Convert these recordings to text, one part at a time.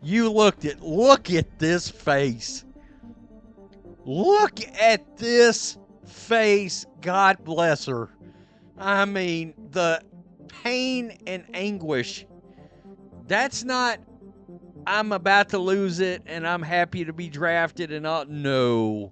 Look at this face. Look at this face. God bless her. I mean, the pain and anguish. That's not, I'm about to lose it and I'm happy to be drafted and all. No.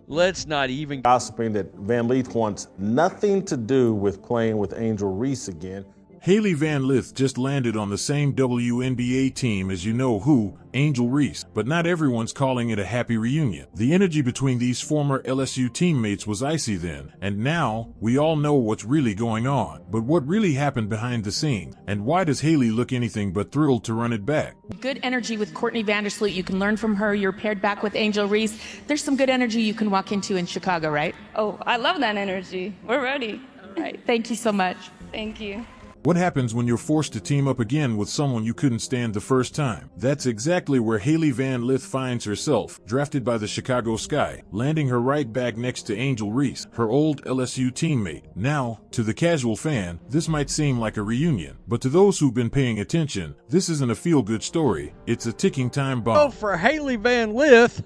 Let's not even. Gossiping that Van Lith wants nothing to do with playing with Angel Reese again. Hailey Van Lith just landed on the same WNBA team as you know who, Angel Reese, but not everyone's calling it a happy reunion. The energy between these former LSU teammates was icy then, and now we all know what's really going on. But what really happened behind the scenes, and why does Hailey look anything but thrilled to run it back? Good energy with Courtney Vandersloot. You can learn from her. You're paired back with Angel Reese. There's some good energy you can walk into in Chicago, right? Oh, I love that energy. We're ready. All right. Thank you so much. Thank you. What happens when you're forced to team up again with someone you couldn't stand the first time? That's exactly where Hailey Van Lith finds herself, drafted by the Chicago Sky, landing her right back next to Angel Reese, her old LSU teammate. Now, to the casual fan, this might seem like a reunion, but to those who've been paying attention, this isn't a feel-good story. It's a ticking time bomb. Oh, for Hailey Van Lith,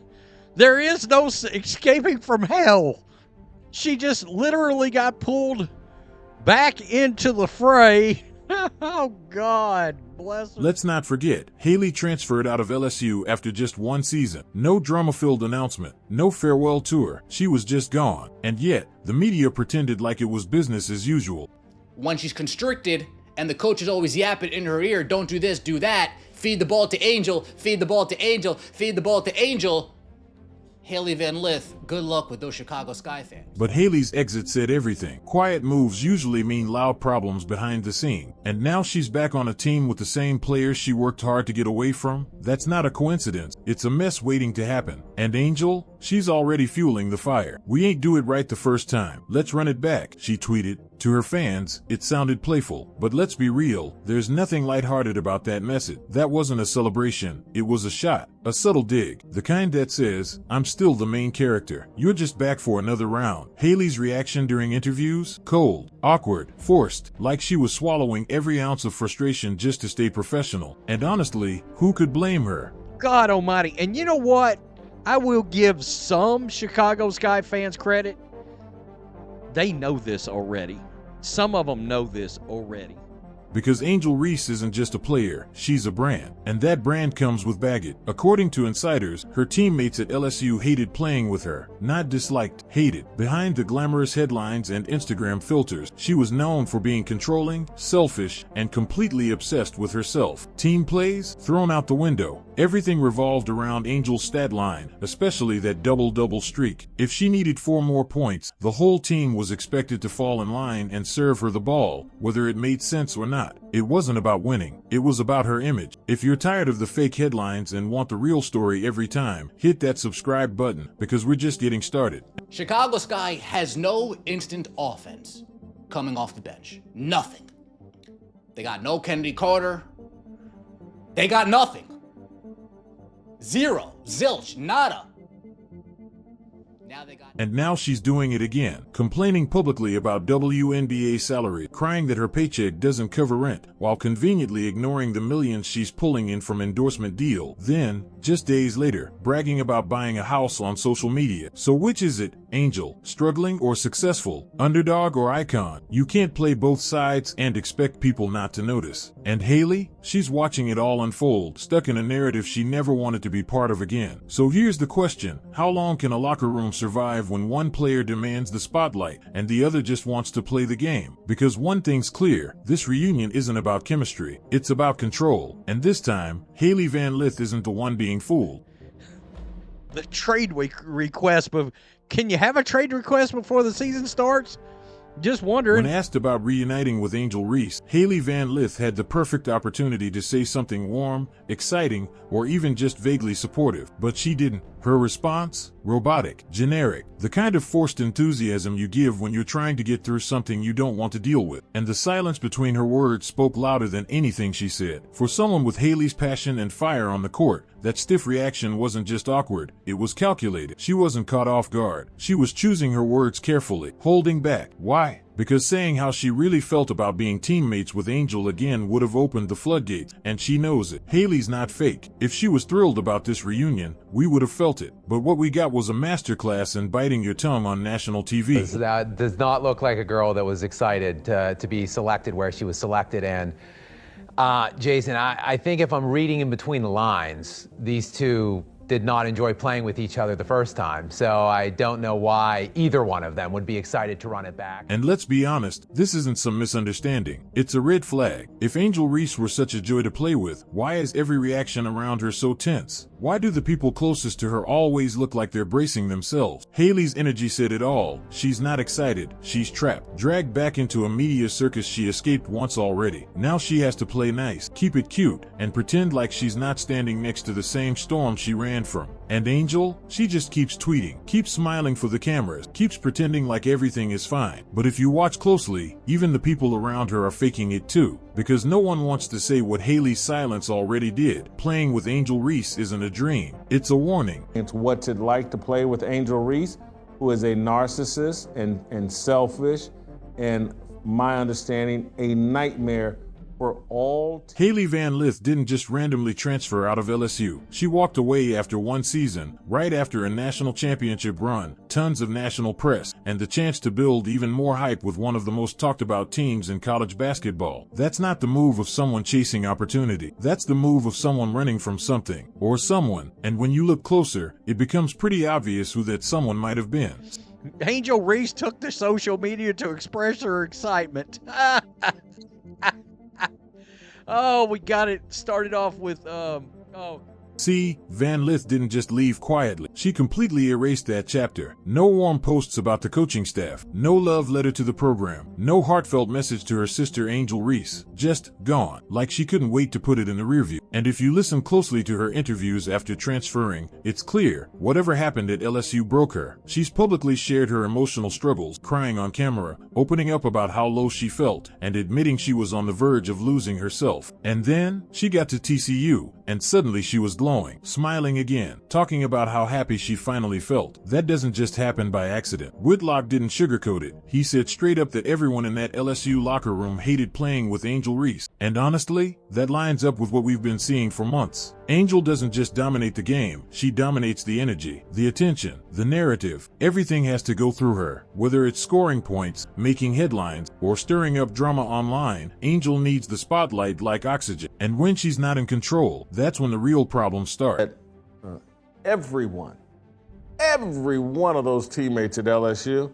there is no escaping from hell. She just literally got pulled back into the fray. Oh, God bless her. Let's not forget, Hailey transferred out of LSU after just one season. No drama-filled announcement, no farewell tour. She was just gone. And yet, the media pretended like it was business as usual. When she's constricted and the coach is always yapping in her ear, don't do this, do that, feed the ball to Angel, feed the ball to Angel, feed the ball to Angel. Hailey Van Lith, good luck with those Chicago Sky fans. But Hailey's exit said everything. Quiet moves usually mean loud problems behind the scene. And now she's back on a team with the same players she worked hard to get away from? That's not a coincidence. It's a mess waiting to happen. And Angel? She's already fueling the fire. We ain't do it right the first time. Let's run it back, she tweeted. To her fans, it sounded playful, but let's be real, there's nothing lighthearted about that message. That wasn't a celebration, it was a shot, a subtle dig, the kind that says, I'm still the main character, you're just back for another round. Hailey's reaction during interviews? Cold, awkward, forced, like she was swallowing every ounce of frustration just to stay professional. And honestly, who could blame her? God almighty. And you know what? I will give some Chicago Sky fans credit. They know this already. Some of them know this already. Because Angel Reese isn't just a player, she's a brand. And that brand comes with baggage. According to insiders, her teammates at LSU hated playing with her. Not disliked, hated. Behind the glamorous headlines and Instagram filters, she was known for being controlling, selfish, and completely obsessed with herself. Team plays? Thrown out the window. Everything revolved around Angel's stat line, especially that double-double streak. If she needed 4 more points, the whole team was expected to fall in line and serve her the ball, whether it made sense or not. It wasn't about winning, it was about her image. If you're tired of the fake headlines and want the real story every time, hit that subscribe button, because we're just getting started. Chicago Sky has no instant offense coming off the bench. Nothing. They got no Kennedy Carter. They got nothing. Zero. Zilch. Nada. And now she's doing it again, complaining publicly about WNBA salary, crying that her paycheck doesn't cover rent, while conveniently ignoring the millions she's pulling in from endorsement deal. Then, just days later, bragging about buying a house on social media. So which is it, Angel? Struggling or successful? Underdog or icon? You can't play both sides and expect people not to notice. And Hailey? She's watching it all unfold, stuck in a narrative she never wanted to be part of again. So here's the question. How long can a locker room survive when one player demands the spotlight and the other just wants to play the game? Because one thing's clear, this reunion isn't about chemistry, it's about control. And this time, Hailey Van Lith isn't the one being fooled. The trade request, but can you have a trade request before the season starts? Just wondering. When asked about reuniting with Angel Reese, Hailey Van Lith had the perfect opportunity to say something warm, exciting, or even just vaguely supportive, but she didn't. Her response? Robotic, generic, the kind of forced enthusiasm you give when you're trying to get through something you don't want to deal with. And the silence between her words spoke louder than anything she said. For someone with Hailey's passion and fire on the court, that stiff reaction wasn't just awkward, it was calculated. She wasn't caught off guard. She was choosing her words carefully, holding back. Why? because saying how she really felt about being teammates with Angel again would have opened the floodgates, and she knows it. Hailey's not fake. If she was thrilled about this reunion, we would have felt it. But what we got was a masterclass in biting your tongue on national TV. That does not look like a girl that was excited to be selected where she was selected. And Jason, I think if I'm reading in between the lines, these two did not enjoy playing with each other the first time, so I don't know why either one of them would be excited to run it back. And let's be honest, this isn't some misunderstanding. It's a red flag. If Angel Reese were such a joy to play with, why is every reaction around her so tense? Why do the people closest to her always look like they're bracing themselves? Hailey's energy said it all. She's not excited. She's trapped. Dragged back into a media circus she escaped once already. Now she has to play nice, keep it cute, and pretend like she's not standing next to the same storm she ran from. And Angel, she just keeps tweeting, keeps smiling for the cameras, keeps pretending like everything is fine. But if you watch closely, even the people around her are faking it too, because no one wants to say what Hailey's silence already did. Playing with Angel Reese isn't a dream, it's a warning. It's what's it like to play with Angel Reese, who is a narcissist and selfish, and my understanding, a nightmare for all. Hailey Van Lith didn't just randomly transfer out of LSU. She walked away after one season, right after a national championship run, tons of national press, and the chance to build even more hype with one of the most talked about teams in college basketball. That's not the move of someone chasing opportunity. That's the move of someone running from something, or someone, and when you look closer, it becomes pretty obvious who that someone might have been. Angel Reese took to social media to express her excitement. Oh, we got it started off with, See, Van Lith didn't just leave quietly. She completely erased that chapter. No warm posts about the coaching staff. No love letter to the program. No heartfelt message to her sister Angel Reese. Just gone. Like she couldn't wait to put it in the rearview. And if you listen closely to her interviews after transferring, it's clear whatever happened at LSU broke her. She's publicly shared her emotional struggles, crying on camera, opening up about how low she felt, and admitting she was on the verge of losing herself. And then, she got to TCU, and suddenly she was glowing, smiling again, talking about how happy she finally felt. That doesn't just happen by accident. Whitlock didn't sugarcoat it. He said straight up that everyone in that LSU locker room hated playing with Angel Reese. And honestly, that lines up with what we've been seeing for months. Angel doesn't just dominate the game, she dominates the energy, the attention, the narrative. Everything has to go through her. Whether it's scoring points, making headlines, or stirring up drama online, Angel needs the spotlight like oxygen. And when she's not in control, that's when the real problems start. Every one of those teammates at LSU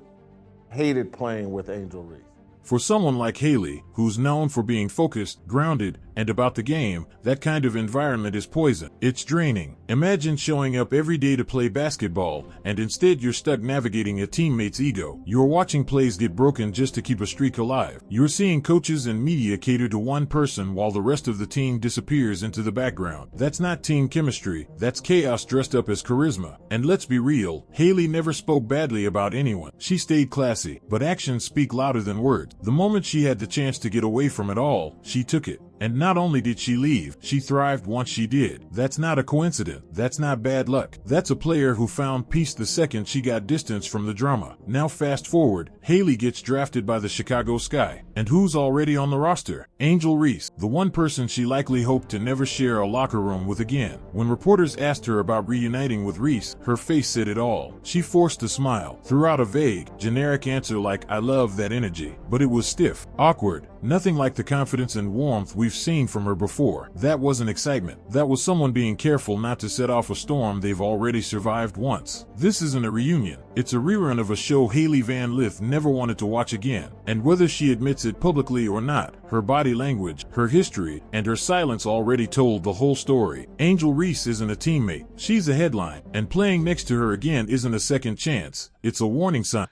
hated playing with Angel Reese. For someone like Hailey, who's known for being focused, grounded, and about the game, that kind of environment is poison. It's draining. Imagine showing up every day to play basketball, and instead you're stuck navigating a teammate's ego. You're watching plays get broken just to keep a streak alive. You're seeing coaches and media cater to one person while the rest of the team disappears into the background. That's not team chemistry, that's chaos dressed up as charisma. And let's be real, Hailey never spoke badly about anyone. She stayed classy, but actions speak louder than words. The moment she had the chance to get away from it all, she took it. And not only did she leave, she thrived once she did. That's not a coincidence. That's not bad luck. That's a player who found peace the second she got distance from the drama. Now fast forward, Hailey gets drafted by the Chicago Sky. And who's already on the roster? Angel Reese, the one person she likely hoped to never share a locker room with again. When reporters asked her about reuniting with Reese, her face said it all. She forced a smile, threw out a vague, generic answer like, "I love that energy." But it was stiff, awkward, nothing like the confidence and warmth we've seen from her before. That wasn't excitement. That was someone being careful not to set off a storm they've already survived once. This isn't a reunion. It's a rerun of a show Hailey Van Lith never wanted to watch again. And whether she admits it publicly or not, her body language, her history, and her silence already told the whole story. Angel Reese isn't a teammate. She's a headline. And playing next to her again isn't a second chance. It's a warning sign.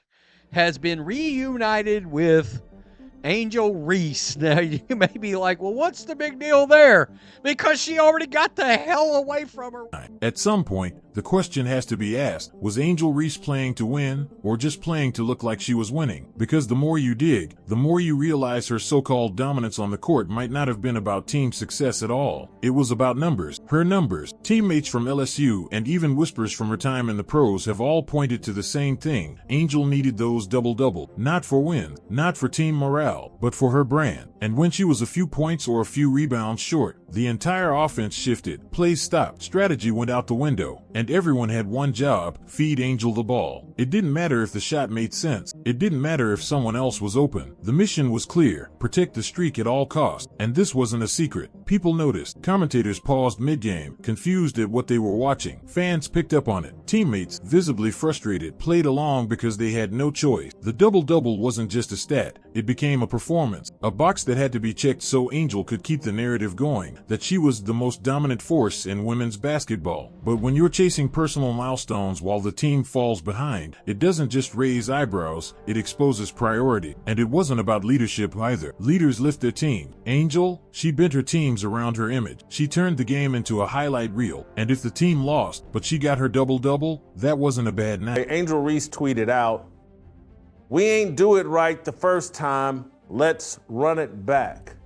Has been reunited with Angel Reese. Now, you may be like, well, what's the big deal there? Because she already got the hell away from her. At some point, the question has to be asked, was Angel Reese playing to win, or just playing to look like she was winning? Because the more you dig, the more you realize her so-called dominance on the court might not have been about team success at all. It was about numbers. Her numbers. Teammates from LSU and even whispers from her time in the pros have all pointed to the same thing. Angel needed those double-double, not for wins, not for team morale, but for her brand. And when she was a few points or a few rebounds short, the entire offense shifted, plays stopped, strategy went out the window, and everyone had one job: feed Angel the ball. It didn't matter if the shot made sense. It didn't matter if someone else was open. The mission was clear: protect the streak at all costs. And this wasn't a secret. People noticed. Commentators paused mid-game, confused at what they were watching. Fans picked up on it. Teammates, visibly frustrated, played along because they had no choice. The double-double wasn't just a stat. It became a performance, a box that had to be checked so Angel could keep the narrative going, that she was the most dominant force in women's basketball. But when you're chasing personal milestones while the team falls behind, it doesn't just raise eyebrows, it exposes priority. And it wasn't about leadership either. Leaders lift their team. Angel, she bent her teams around her image. She turned the game into a highlight reel. And if the team lost, but she got her double-double, that wasn't a bad night. Angel Reese tweeted out, "We ain't do it right the first time, let's run it back.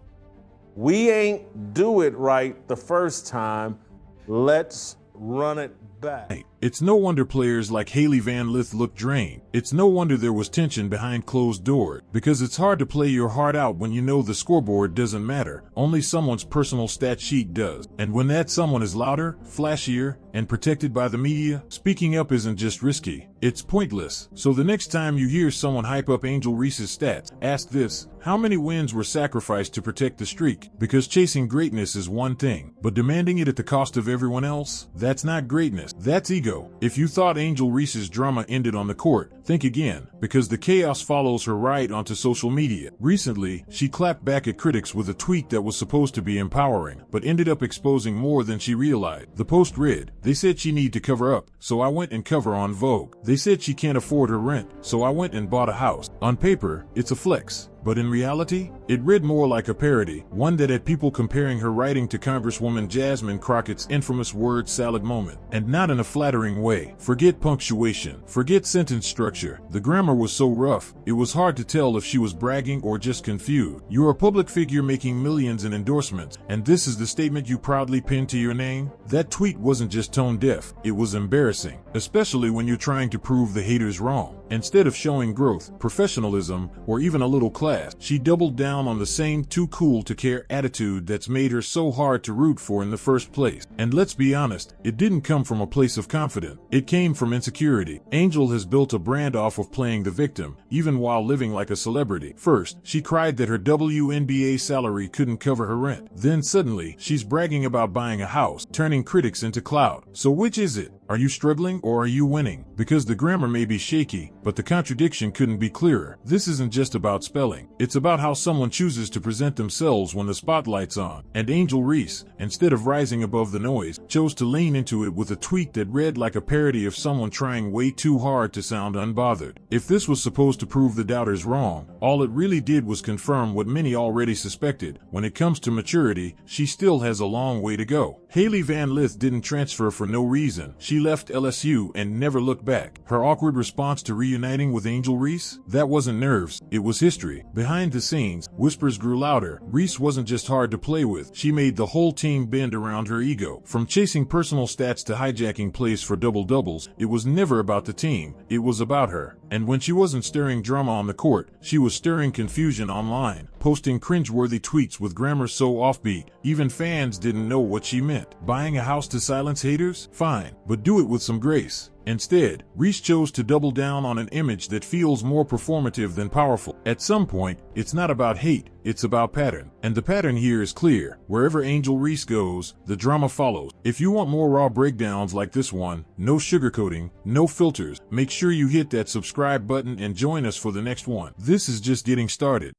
We ain't do it right the first time, let's run it back." It's no wonder players like Hailey Van Lith looked drained. It's no wonder there was tension behind closed doors, because it's hard to play your heart out when you know the scoreboard doesn't matter. Only someone's personal stat sheet does. And when that someone is louder, flashier, and protected by the media, speaking up isn't just risky, it's pointless. So the next time you hear someone hype up Angel Reese's stats, ask this: how many wins were sacrificed to protect the streak? Because chasing greatness is one thing, but demanding it at the cost of everyone else, that's not greatness, that's ego. If you thought Angel Reese's drama ended on the court, think again, because the chaos follows her right onto social media. Recently, she clapped back at critics with a tweet that was supposed to be empowering, but ended up exposing more than she realized. The post read, "They said she need to cover up, so I went and cover on Vogue. They said she can't afford her rent, so I went and bought a house." On paper, it's a flex. But in reality, it read more like a parody, one that had people comparing her writing to Congresswoman Jasmine Crockett's infamous word salad moment. And not in a flattering way. Forget punctuation. Forget sentence structure. The grammar was so rough, it was hard to tell if she was bragging or just confused. You're a public figure making millions in endorsements, and this is the statement you proudly pinned to your name? That tweet wasn't just tone deaf, it was embarrassing. Especially when you're trying to prove the haters wrong. Instead of showing growth, professionalism, or even a little class, she doubled down on the same too cool to care attitude that's made her so hard to root for in the first place. And let's be honest, it didn't come from a place of confidence. It came from insecurity. Angel has built a brand off of playing the victim, even while living like a celebrity. First, she cried that her WNBA salary couldn't cover her rent. Then suddenly, she's bragging about buying a house, turning critics into clout. So which is it? Are you struggling or are you winning? Because the grammar may be shaky, but the contradiction couldn't be clearer. This isn't just about spelling. It's about how someone chooses to present themselves when the spotlight's on. And Angel Reese, instead of rising above the noise, chose to lean into it with a tweet that read like a parody of someone trying way too hard to sound unbothered. If this was supposed to prove the doubters wrong, all it really did was confirm what many already suspected. When it comes to maturity, she still has a long way to go. Hailey Van Lith didn't transfer for no reason. She left LSU and never looked back. Her awkward response to reuniting with Angel Reese? That wasn't nerves, it was history. Behind the scenes, whispers grew louder. Reese wasn't just hard to play with, she made the whole team bend around her ego. From chasing personal stats to hijacking plays for double-doubles, it was never about the team, it was about her. And when she wasn't stirring drama on the court, she was stirring confusion online, posting cringe-worthy tweets with grammar so offbeat, even fans didn't know what she meant. Buying a house to silence haters? Fine, but do it with some grace. Instead, Reese chose to double down on an image that feels more performative than powerful. At some point, it's not about hate, it's about pattern. And the pattern here is clear. Wherever Angel Reese goes, the drama follows. If you want more raw breakdowns like this one, no sugarcoating, no filters, make sure you hit that subscribe button and join us for the next one. This is just getting started.